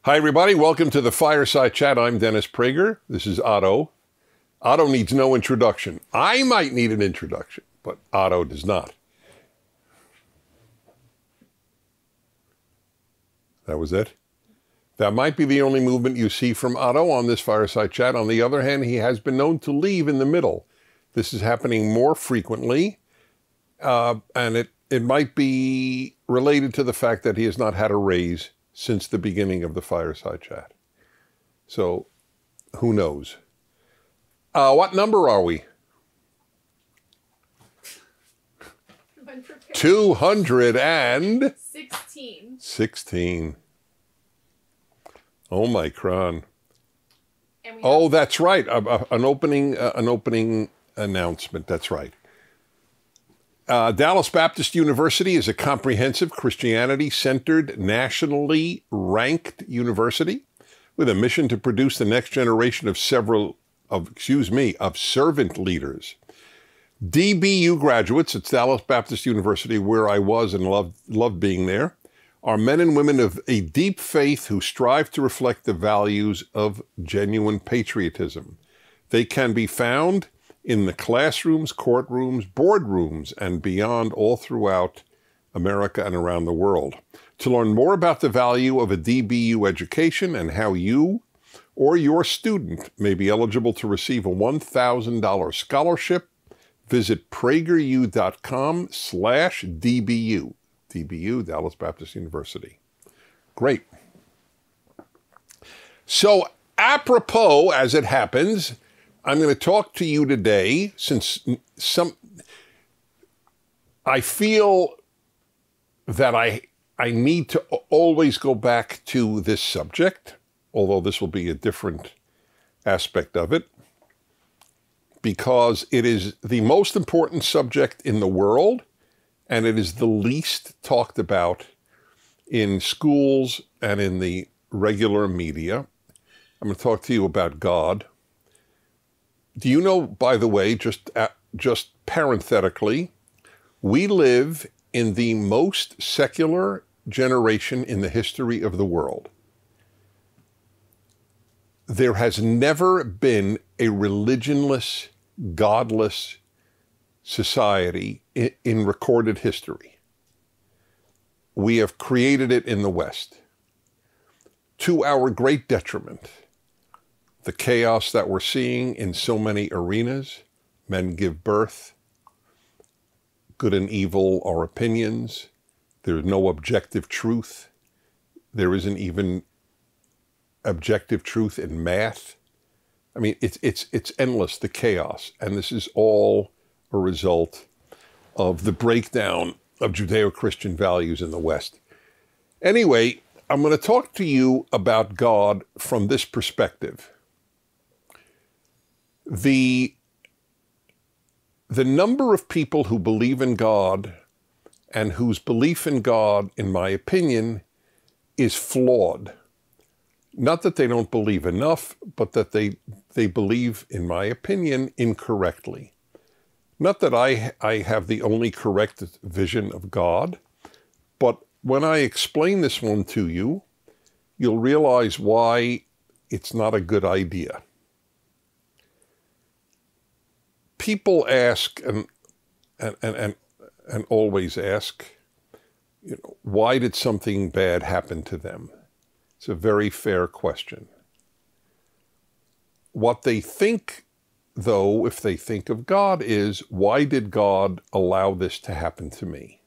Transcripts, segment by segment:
Hi, everybody. Welcome to the Fireside Chat. I'm Dennis Prager. This is Otto. Otto needs no introduction. I might need an introduction, but Otto does not. That was it. That might be the only movement you see from Otto on this Fireside Chat. On the other hand, he has been known to leave in the middle. This is happening more frequently, and it might be related to the fact that he has not had a raise since the beginning of the Fireside Chat. So, who knows? What number are we? 216. 16. Oh my cron. Oh, that's right. An opening announcement. That's right. Dallas Baptist University is a comprehensive Christianity-centered, nationally ranked university with a mission to produce the next generation of servant leaders. DBU graduates at Dallas Baptist University, where I was and loved being there, are men and women of a deep faith who strive to reflect the values of genuine patriotism. They can be found in the classrooms, courtrooms, boardrooms, and beyond all throughout America and around the world. To learn more about the value of a DBU education and how you or your student may be eligible to receive a $1,000 scholarship, visit PragerU.com/DBU. DBU, Dallas Baptist University. Great. So, apropos, as it happens, I'm going to talk to you today, since I feel that I need to always go back to this subject, although this will be a different aspect of it, because it is the most important subject in the world, and it is the least talked about in schools and in the regular media. I'm going to talk to you about God. Do you know, by the way, just parenthetically, we live in the most secular generation in the history of the world. There has never been a religionless, godless society in recorded history. We have created it in the West to our great detriment. The chaos that we're seeing in so many arenas, men give birth, good and evil are opinions, there's no objective truth, there isn't even objective truth in math. I mean, it's endless, the chaos, and this is all a result of the breakdown of Judeo-Christian values in the West. Anyway, I'm going to talk to you about God from this perspective. The number of people who believe in God and whose belief in God, in my opinion, is flawed. Not that they don't believe enough, but that they believe, in my opinion, incorrectly. Not that I have the only correct vision of God, but when I explain this one to you, you'll realize why it's not a good idea. People ask, and always ask, why did something bad happen to them? It's a very fair question. What they think, though, if they think of God, is, why did God allow this to happen to me?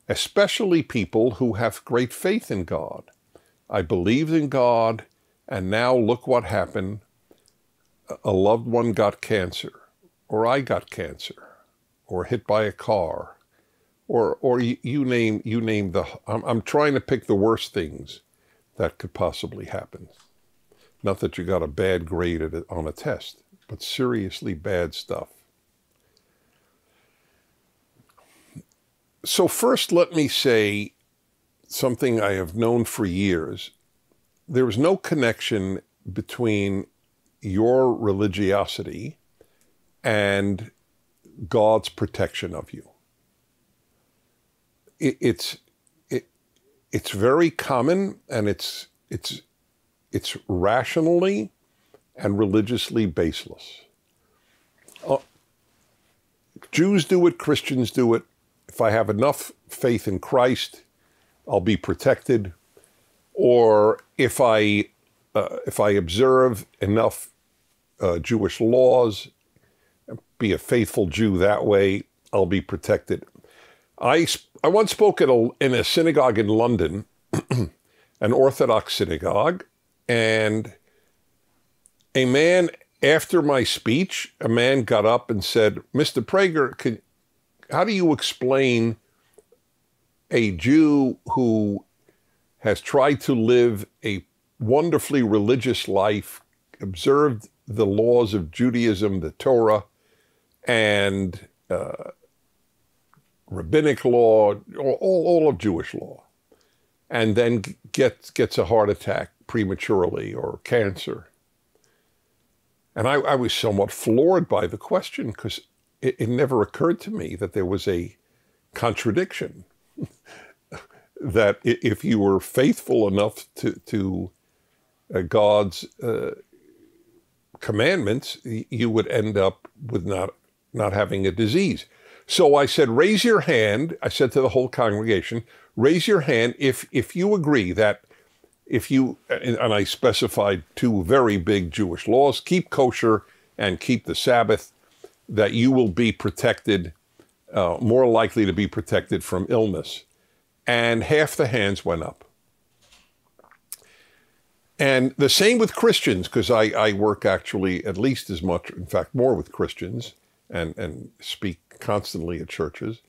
Especially people who have great faith in God. I believed in God, and now look what happened. A loved one got cancer, or I got cancer, or hit by a car, or you name the. I'm trying to pick the worst things that could possibly happen. Not that you got a bad grade on a test, but seriously bad stuff. So first, let me say something I have known for years. There is no connection between your religiosity and God's protection of you. It's it's very common, and it's rationally and religiously baseless. Jews do it, Christians do it. If I have enough faith in Christ, I'll be protected. Or if I observe enough Jewish laws, be a faithful Jew that way, I'll be protected. I once spoke in a synagogue in London, an Orthodox synagogue, and a man, after my speech, a man got up and said, "Mr. Prager, how do you explain a Jew who has tried to live a wonderfully religious life, observed the laws of Judaism, the Torah, and rabbinic law, all of Jewish law, and then gets a heart attack prematurely or cancer?" And I was somewhat floored by the question, because it never occurred to me that there was a contradiction. That if you were faithful enough to God's commandments, you would end up with not having a disease. So I said, raise your hand. I said to the whole congregation, raise your hand if you agree that and I specified two very big Jewish laws: keep kosher and keep the Sabbath, that you will be protected, more likely to be protected from illness. And half the hands went up. And the same with Christians, because I work actually at least as much, in fact, more with Christians and speak constantly at churches.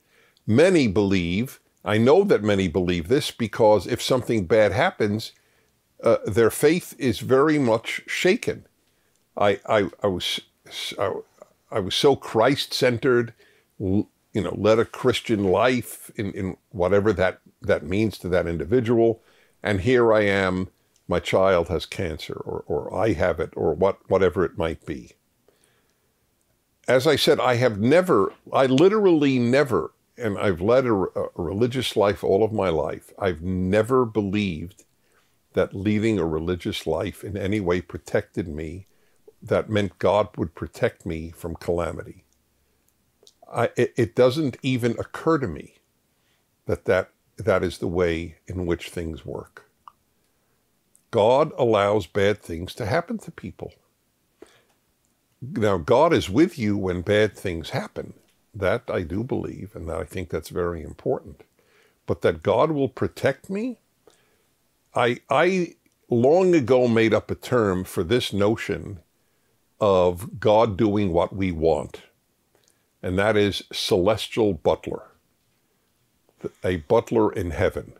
Many believe, I know that many believe this, because if something bad happens, their faith is very much shaken. I was so Christ-centered, led a Christian life in whatever that means to that individual, and here I am, my child has cancer, or I have it, or whatever it might be. As I said, I literally never, and I've led a religious life all of my life, I've never believed that leading a religious life in any way protected me, that meant God would protect me from calamity. It doesn't even occur to me that is the way in which things work. God allows bad things to happen to people. Now, God is with you when bad things happen. That I do believe, and I think that's very important. But that God will protect me? I long ago made up a term for this notion of God doing what we want, and that is celestial butler, a butler in heaven.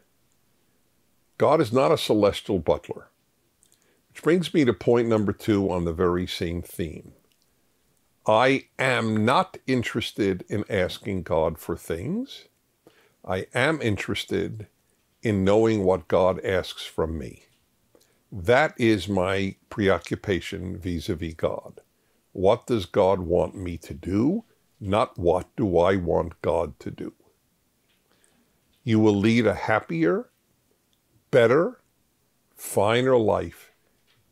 God is not a celestial butler. Which brings me to point number 2 on the very same theme. I am not interested in asking God for things. I am interested in knowing what God asks from me. That is my preoccupation vis-a-vis God. What does God want me to do? Not what do I want God to do. You will lead a happier, better, finer life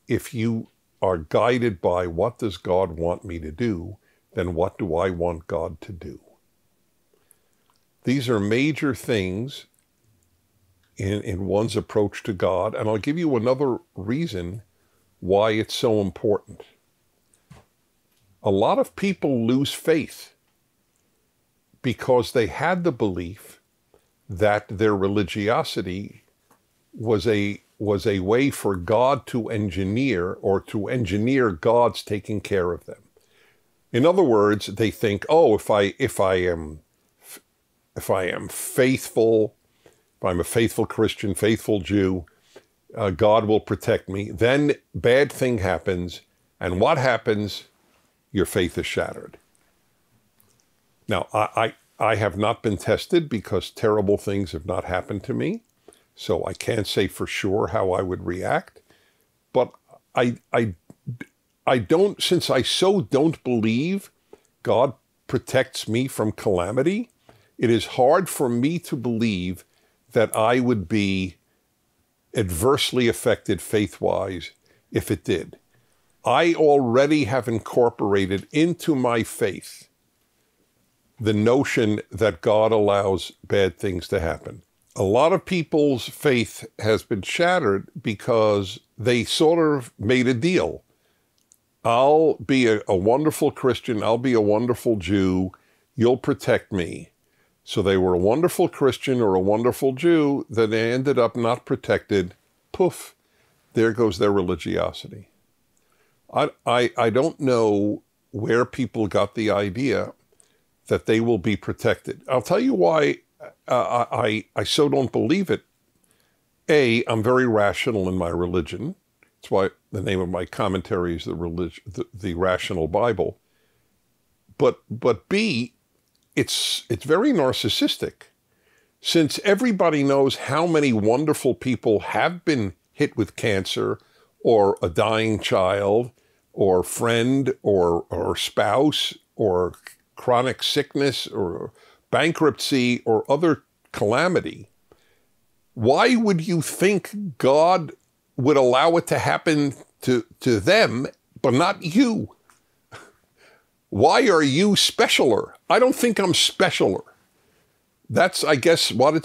if you are guided by what does God want me to do than what do I want God to do. These are major things in one's approach to God, and I'll give you another reason why it's so important. A lot of people lose faith because they had the belief that their religiosity was a way for God to engineer, or to engineer God's taking care of them. In other words, they think, oh, if I am faithful, if I'm a faithful Christian, faithful Jew, God will protect me. Then bad thing happens, and what happens? Your faith is shattered. Now, I have not been tested because terrible things have not happened to me, so I can't say for sure how I would react. But I don't, since I so don't believe God protects me from calamity, it is hard for me to believe that I would be adversely affected faith-wise if it did. I already have incorporated into my faith the notion that God allows bad things to happen. A lot of people's faith has been shattered because they sort of made a deal. I'll be a wonderful Christian. I'll be a wonderful Jew. You'll protect me. So they were a wonderful Christian or a wonderful Jew, then they ended up not protected. Poof, there goes their religiosity. I don't know where people got the idea that they will be protected. I'll tell you why I so don't believe it. I'm very rational in my religion. That's why the name of my commentary is the Rational Bible. But B, it's very narcissistic, since everybody knows how many wonderful people have been hit with cancer or a dying child or friend or spouse or chronic sickness or bankruptcy or other calamity. Why would you think God would allow it to happen to them, but not you? Why are you specialer? I don't think I'm specialer. That's, I guess, what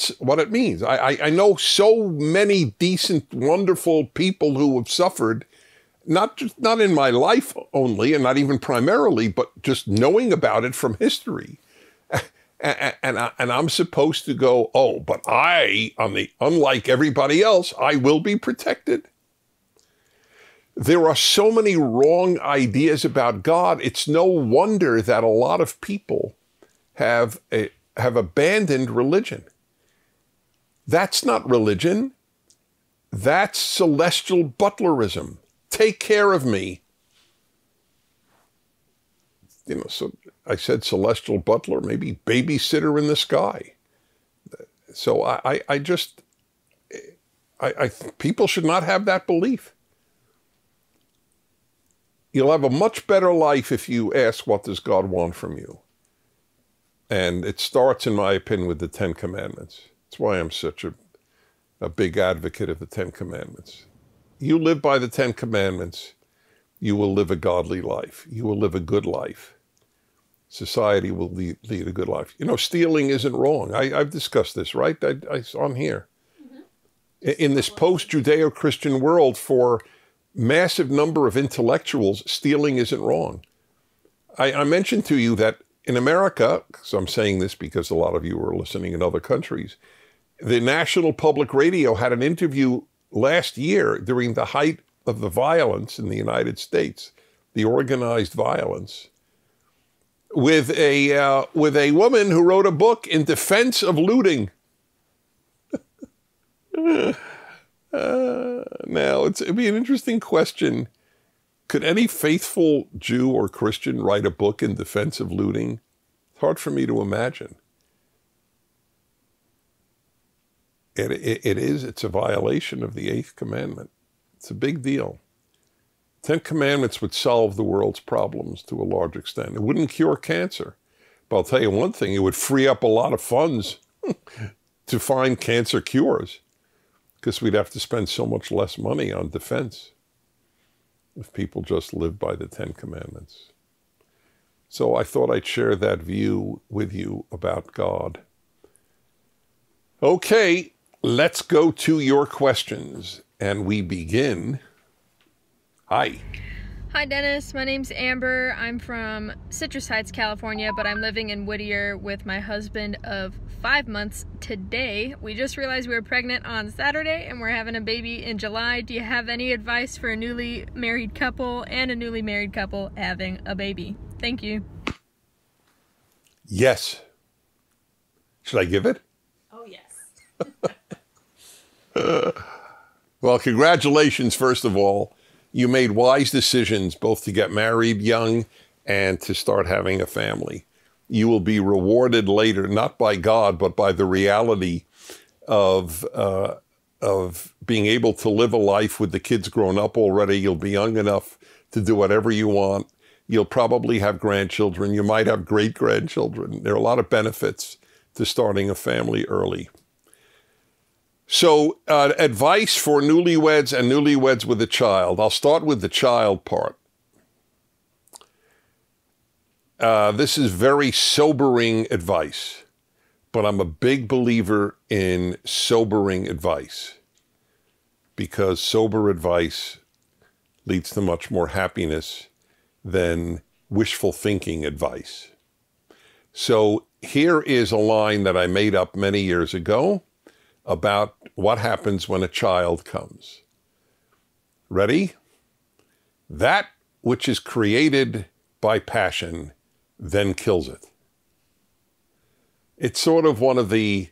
it means. I know so many decent, wonderful people who have suffered, not in my life only, and not even primarily, but just knowing about it from history. And I'm supposed to go, oh, but unlike everybody else, I will be protected. There are so many wrong ideas about God. It's no wonder that a lot of people have abandoned religion. That's not religion. That's celestial butlerism. Take care of me. So I said celestial butler, maybe babysitter in the sky. So people should not have that belief. You'll have a much better life if you ask, what does God want from you? And it starts, in my opinion, with the Ten Commandments. That's why I'm such a big advocate of the Ten Commandments. You live by the Ten Commandments, you will live a godly life. You will live a good life. Society will lead a good life. You know, stealing isn't wrong. I've discussed this, right? I'm here. Mm-hmm. In this post-Judeo-Christian world, for massive number of intellectuals, stealing isn't wrong. I mentioned to you that in America, so I'm saying this because a lot of you are listening in other countries, the National Public Radio had an interview last year during the height of the violence in the United States, the organized violence, with a woman who wrote a book in defense of looting. Now, it'd be an interesting question. Could any faithful Jew or Christian write a book in defense of looting? It's hard for me to imagine. It's a violation of the 8th commandment. It's a big deal. 10 Commandments would solve the world's problems to a large extent. It wouldn't cure cancer. But I'll tell you one thing, it would free up a lot of funds to find cancer cures, because we'd have to spend so much less money on defense if people just live by the 10 Commandments. So I thought I'd share that view with you about God. Okay, let's go to your questions. And we begin. Hi. Hi, Dennis. My name's Amber. I'm from Citrus Heights, California, but I'm living in Whittier with my husband of 5 months today. We just realized we were pregnant on Saturday and we're having a baby in July. Do you have any advice for a newly married couple and a newly married couple having a baby? Thank you. Yes. Should I give it? Oh, yes. Well, congratulations, first of all. You made wise decisions both to get married young and to start having a family. You will be rewarded later, not by God, but by the reality of being able to live a life with the kids grown up already. You'll be young enough to do whatever you want. You'll probably have grandchildren. You might have great-grandchildren. There are a lot of benefits to starting a family early. So advice for newlyweds and newlyweds with a child. I'll start with the child part. This is very sobering advice, but I'm a big believer in sobering advice because sober advice leads to much more happiness than wishful thinking advice. So here is a line that I made up many years ago about what happens when a child comes. Ready? That which is created by passion then kills it. It's sort of one of the,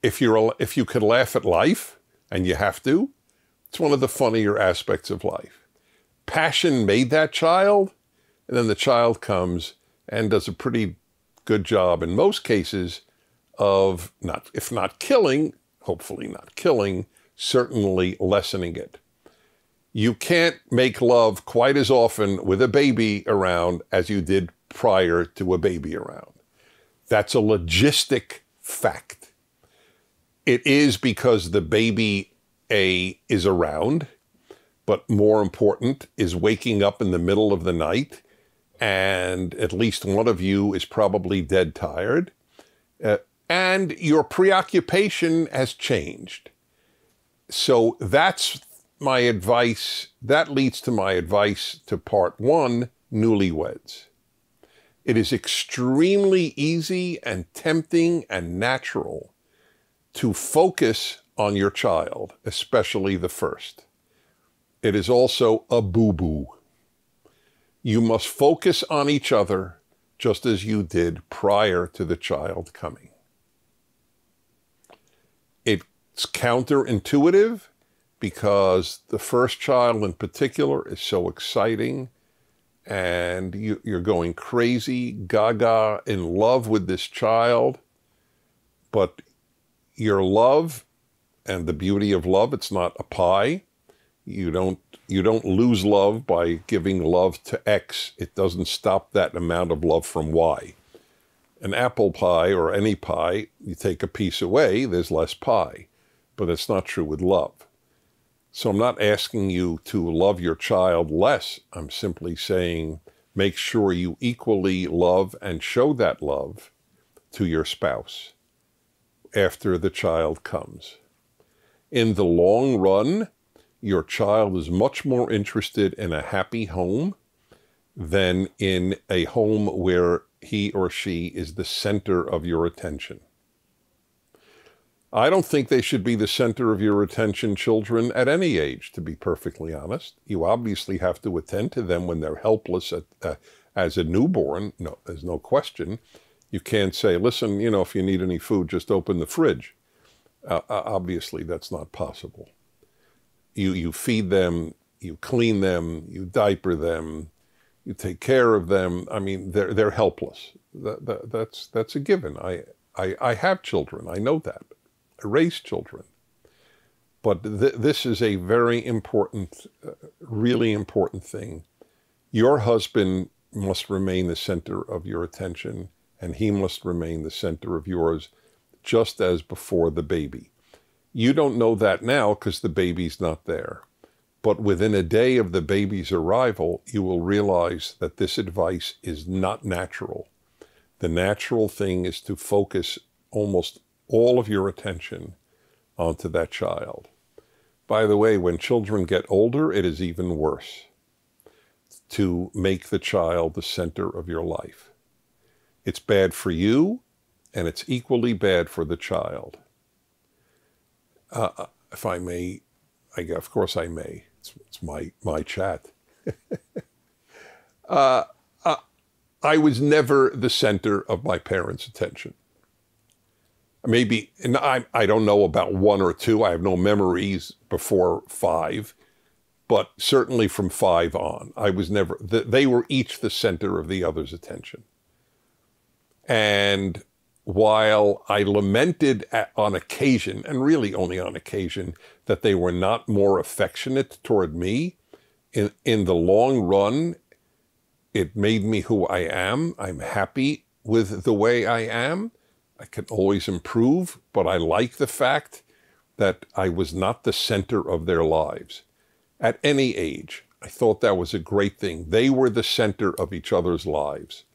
if you could laugh at life, and you have to, it's one of the funnier aspects of life. Passion made that child, and then the child comes and does a pretty good job in most cases of, not, if not killing, hopefully not killing, certainly lessening it. You can't make love quite as often with a baby around as you did prior to a baby around. That's a logistic fact. It is because the baby is around, but more important is waking up in the middle of the night and at least one of you is probably dead tired. And your preoccupation has changed. So that's my advice. That leads to my advice to part one, newlyweds. It is extremely easy and tempting and natural to focus on your child, especially the first. It is also a boo-boo. You must focus on each other just as you did prior to the child coming. It's counterintuitive because the first child in particular is so exciting and you're going crazy, gaga, in love with this child. But your love and the beauty of love, it's not a pie. You don't lose love by giving love to X. It doesn't stop that amount of love from Y. An apple pie or any pie, you take a piece away, there's less pie. But it's not true with love. So I'm not asking you to love your child less. I'm simply saying make sure you equally love and show that love to your spouse after the child comes. In the long run, your child is much more interested in a happy home than in a home where he or she is the center of your attention. I don't think they should be the center of your attention, children, at any age, to be perfectly honest. You obviously have to attend to them when they're helpless as a newborn. No, there's no question. You can't say, listen, if you need any food, just open the fridge. Obviously, that's not possible. You feed them, you clean them, you diaper them, you take care of them. I mean, they're helpless. That's a given. I have children. I know that. I raise children. But this is a very important, really important thing. Your husband must remain the center of your attention, and he must remain the center of yours, just as before the baby. You don't know that now because the baby's not there. But within a day of the baby's arrival, you will realize that this advice is not natural. The natural thing is to focus almost all of your attention onto that child. By the way, when children get older, it is even worse to make the child the center of your life. It's bad for you, and it's equally bad for the child. If I may, of course I may. It's my chat. I was never the center of my parents' attention. Maybe, and I don't know about one or two. I have no memories before 5, but certainly from 5 on, I was never, they were each the center of the other's attention. And while I lamented on occasion, and really only on occasion, that they were not more affectionate toward me, in the long run, it made me who I am. I'm happy with the way I am. I can always improve, but I like the fact that I was not the center of their lives. At any age, I thought that was a great thing. They were the center of each other's lives.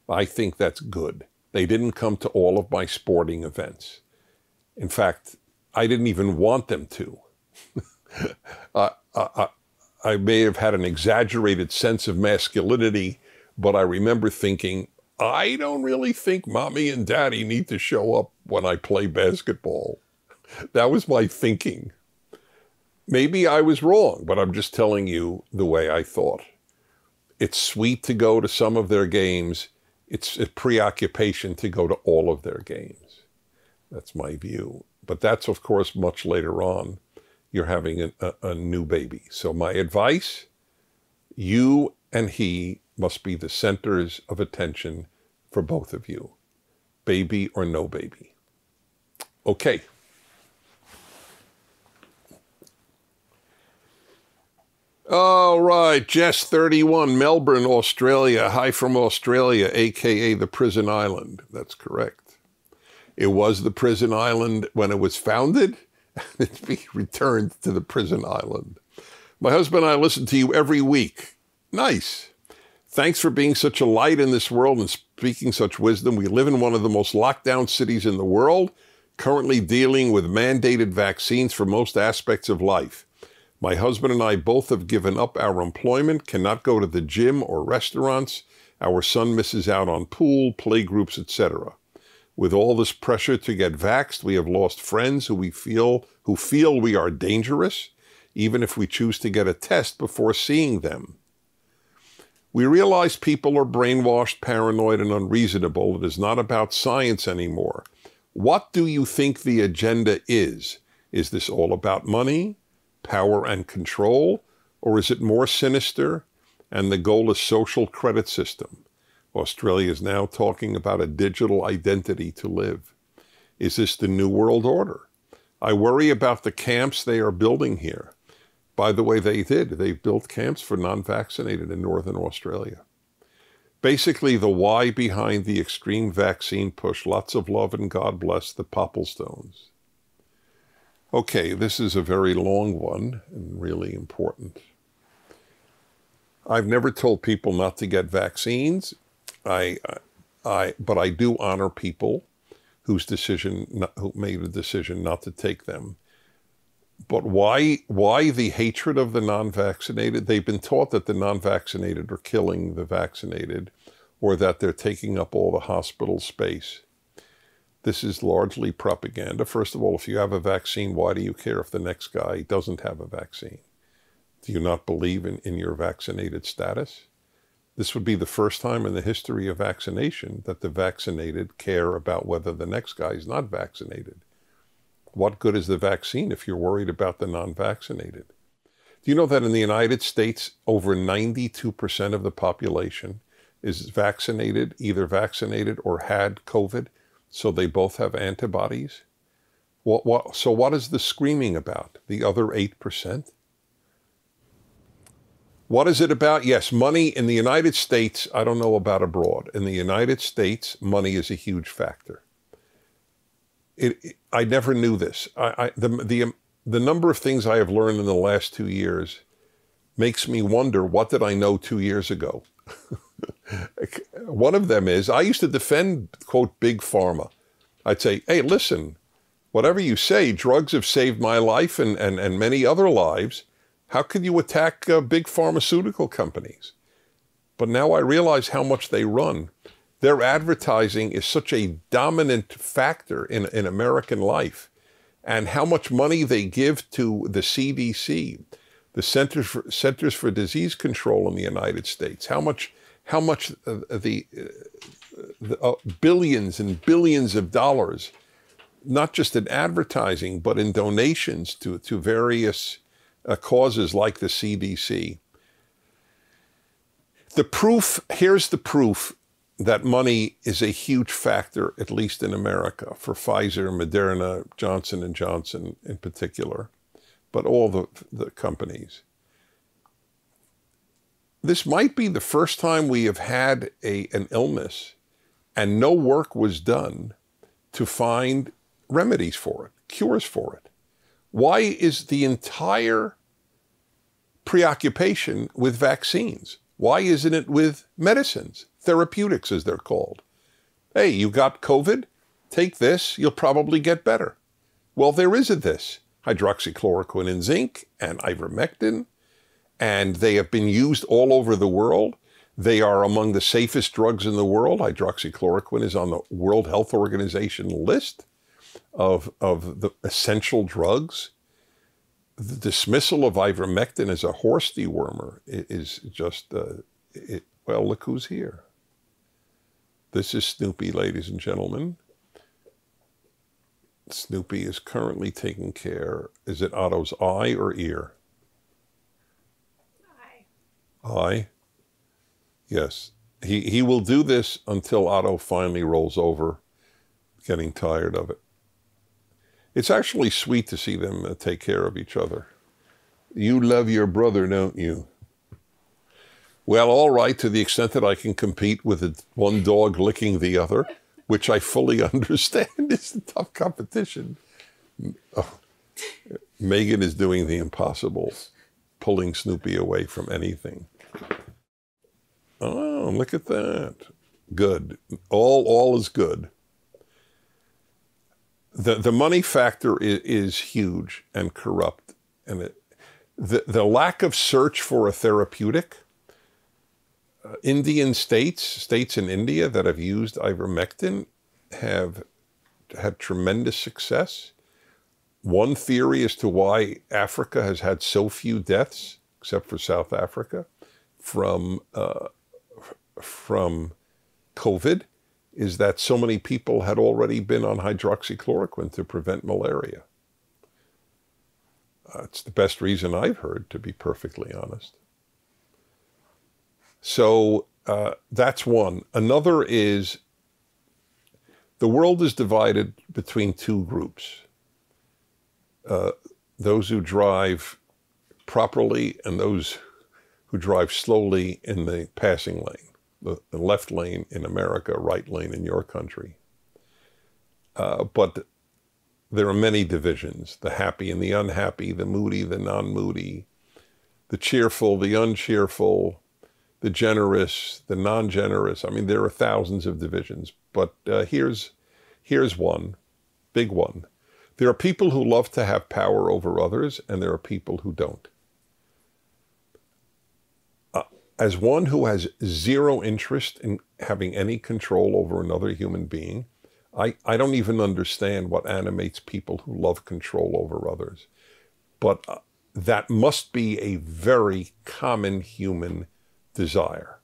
I think that's good. They didn't come to all of my sporting events. In fact, I didn't even want them to. I may have had an exaggerated sense of masculinity, but I remember thinking, I don't really think mommy and daddy need to show up when I play basketball. That was my thinking. Maybe I was wrong, but I'm just telling you the way I thought. It's sweet to go to some of their games. It's a preoccupation to go to all of their games. That's my view. But that's, of course, much later on. You're having a new baby. So my advice, you and he must be the centers of attention for both of you, baby or no baby. Okay. All right, Jess 31, Melbourne, Australia. Hi from Australia, aka the prison island. That's correct. It was the prison island when it was founded. It's being returned to the prison island. My husband and I listen to you every week. Nice. Thanks for being such a light in this world and speaking such wisdom. We live in one of the most locked down cities in the world, currently dealing with mandated vaccines for most aspects of life. My husband and I both have given up our employment, cannot go to the gym or restaurants. Our son misses out on pool, play groups, etc. With all this pressure to get vaxxed, we have lost friends who feel we are dangerous, even if we choose to get a test before seeing them. We realize people are brainwashed, paranoid, and unreasonable. It is not about science anymore. What do you think the agenda is? Is this all about money, power, and control? Or is it more sinister and the goal is social credit system? Australia is now talking about a digital identity to live. Is this the New World Order? I worry about the camps they are building here. By the way, they've built camps for non-vaccinated in Northern Australia. Basically, the why behind the extreme vaccine push. Lots of love and God bless the Popplestones. Okay, this is a very long one and really important. I've never told people not to get vaccines. But I do honor people who made a decision not to take them. But why the hatred of the non-vaccinated? They've been taught that the non-vaccinated are killing the vaccinated, or that they're taking up all the hospital space. This is largely propaganda. First of all, if you have a vaccine, why do you care if the next guy doesn't have a vaccine? Do you not believe in your vaccinated status? This would be the first time in the history of vaccination that the vaccinated care about whether the next guy is not vaccinated. What good is the vaccine if you're worried about the non-vaccinated? Do you know that in the United States, over 92% of the population is vaccinated, either vaccinated or had COVID, so they both have antibodies? So what is the screaming about? The other 8%? What is it about? Yes, money in the United States. I don't know about abroad. In the United States, money is a huge factor. I never knew this. The number of things I have learned in the last 2 years makes me wonder, what did I know 2 years ago? One of them is, I used to defend, quote, big pharma. I'd say, hey, listen, whatever you say, drugs have saved my life and many other lives. How could you attack big pharmaceutical companies? But now I realize how much they run. Their advertising is such a dominant factor in American life, and how much money they give to the CDC, the Centers for Disease Control in the United States, how much the billions and billions of dollars, not just in advertising, but in donations to various causes like the CDC. Here's the proof that money is a huge factor, at least in America, for Pfizer, Moderna, Johnson & Johnson in particular, but all the companies. This might be the first time we have had an illness and no work was done to find remedies for it, cures for it. Why is the entire preoccupation with vaccines? Why isn't it with medicines, therapeutics as they're called? Hey, you got COVID? Take this, you'll probably get better. Well, there is this, hydroxychloroquine and zinc and ivermectin, and they have been used all over the world. They are among the safest drugs in the world. Hydroxychloroquine is on the World Health Organization list of the essential drugs. The dismissal of ivermectin as a horse dewormer is just, well, look who's here. This is Snoopy, ladies and gentlemen. Snoopy is currently taking care, is it Otto's eye or ear? Eye. Yes. He will do this until Otto finally rolls over, getting tired of it. It's actually sweet to see them take care of each other. You love your brother, don't you? Well, all right, to the extent that I can compete with one dog licking the other, which I fully understand is a tough competition. Oh, Megan is doing the impossible, pulling Snoopy away from anything. Oh, look at that. Good. All is good. The money factor is huge and corrupt. And the lack of search for a therapeutic, Indian states in India that have used ivermectin have had tremendous success. One theory as to why Africa has had so few deaths, except for South Africa, from COVID, is that so many people had already been on hydroxychloroquine to prevent malaria. It's the best reason I've heard, to be perfectly honest. So that's one. Another is the world is divided between two groups. Those who drive properly and those who drive slowly in the passing lane, the left lane in America, right lane in your country. But there are many divisions, the happy and the unhappy, the moody, the non-moody, the cheerful, the uncheerful, the generous, the non-generous. I mean, there are thousands of divisions, but here's one, big one. There are people who love to have power over others, and there are people who don't. As one who has zero interest in having any control over another human being, I don't even understand what animates people who love control over others. But that must be a very common human desire,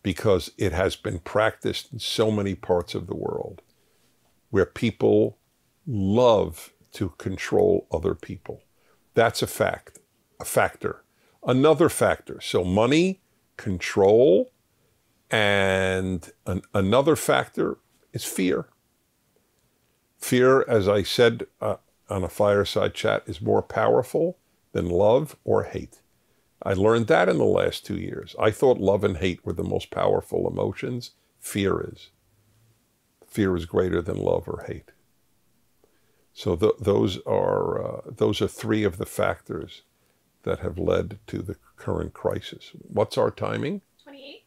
because it has been practiced in so many parts of the world where people love to control other people. That's a factor. Another factor, so money, control, and another factor is fear. Fear, as I said on a Fireside chat, is more powerful than love or hate. I learned that in the last 2 years. I thought love and hate were the most powerful emotions. Fear is. Fear is greater than love or hate. So those are three of the factors that have led to the current crisis. What's our timing? 28.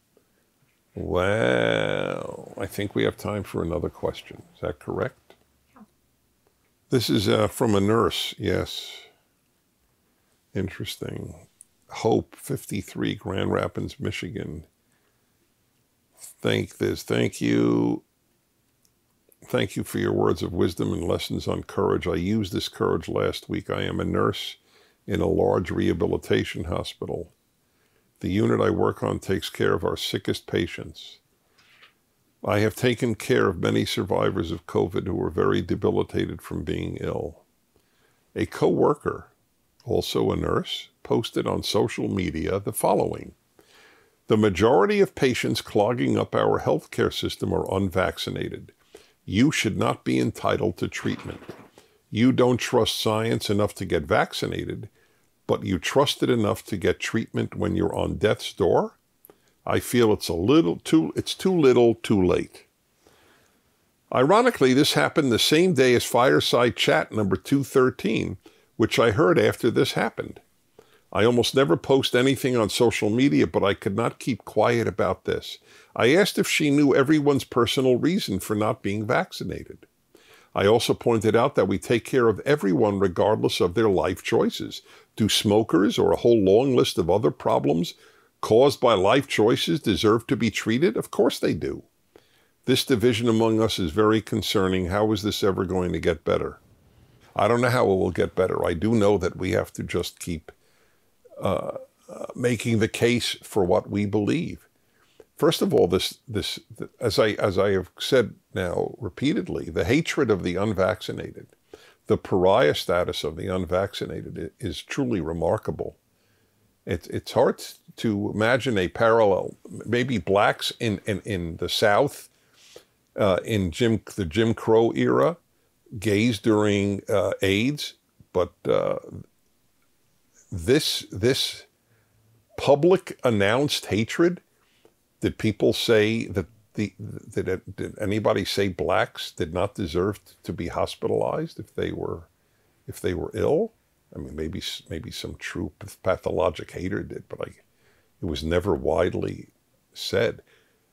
Well, I think we have time for another question. Is that correct? Yeah. This is from a nurse, yes. Interesting. Hope, 53, Grand Rapids, Michigan. Thank you. Thank you for your words of wisdom and lessons on courage. I used this courage last week. I am a nurse in a large rehabilitation hospital. The unit I work on takes care of our sickest patients. I have taken care of many survivors of COVID who were very debilitated from being ill. A co-worker, also a nurse, posted on social media the following: the majority of patients clogging up our healthcare system are unvaccinated. You should not be entitled to treatment. You don't trust science enough to get vaccinated, but you trust it enough to get treatment when you're on death's door? I feel it's too little, too late. Ironically, this happened the same day as Fireside Chat number 213, which I heard after this happened. I almost never post anything on social media, but I could not keep quiet about this. I asked if she knew everyone's personal reason for not being vaccinated. I also pointed out that we take care of everyone regardless of their life choices. Do smokers or a whole long list of other problems caused by life choices deserve to be treated? Of course they do. This division among us is very concerning. How is this ever going to get better? I don't know how it will get better. I do know that we have to just keep making the case for what we believe. First of all, as I have said now repeatedly, the hatred of the unvaccinated, the pariah status of the unvaccinated is truly remarkable. It's hard to imagine a parallel. Maybe blacks in the South, in the Jim Crow era, gays during AIDS, but this public announced hatred. Did people say that did anybody say blacks did not deserve to be hospitalized if they were ill? I mean, maybe some true pathologic hater did, but it was never widely said.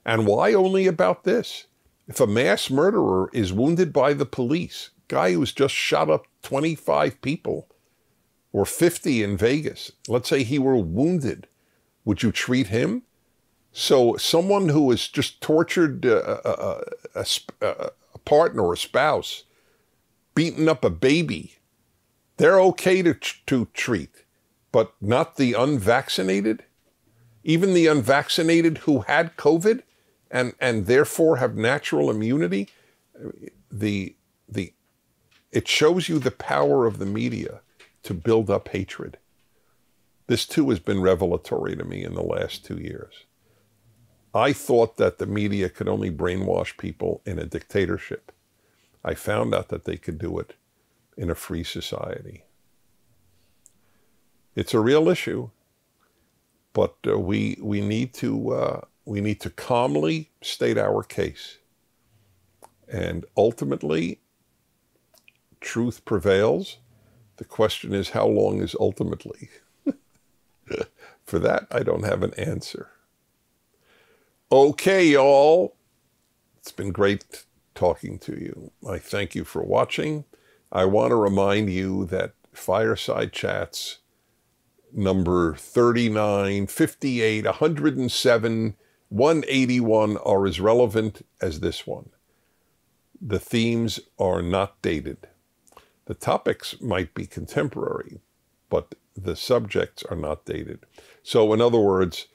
And why only about this? If a mass murderer is wounded by the police, guy who's just shot up 25 people or 50 in Vegas, let's say he were wounded, would you treat him? So someone who has just tortured a partner or a spouse, beaten up a baby, they're okay to treat, but not the unvaccinated? Even the unvaccinated who had COVID and therefore have natural immunity? It shows you the power of the media to build up hatred. This too has been revelatory to me in the last 2 years. I thought that the media could only brainwash people in a dictatorship. I found out that they could do it in a free society. It's a real issue, but we need to calmly state our case, and ultimately, truth prevails. The question is, how long is ultimately? For that, I don't have an answer. Okay, y'all. It's been great talking to you. I thank you for watching. I want to remind you that Fireside Chats number 39, 58, 107, 181 are as relevant as this one. The themes are not dated. The topics might be contemporary, but the subjects are not dated. So in other words,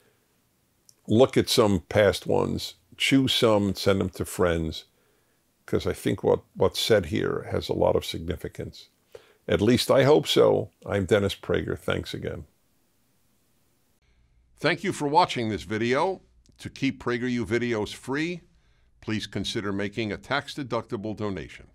look at some past ones, choose some, and send them to friends, because I think what's said here has a lot of significance. At least I hope so. I'm Dennis Prager. Thanks again. Thank you for watching this video. To keep PragerU videos free, please consider making a tax-deductible donation.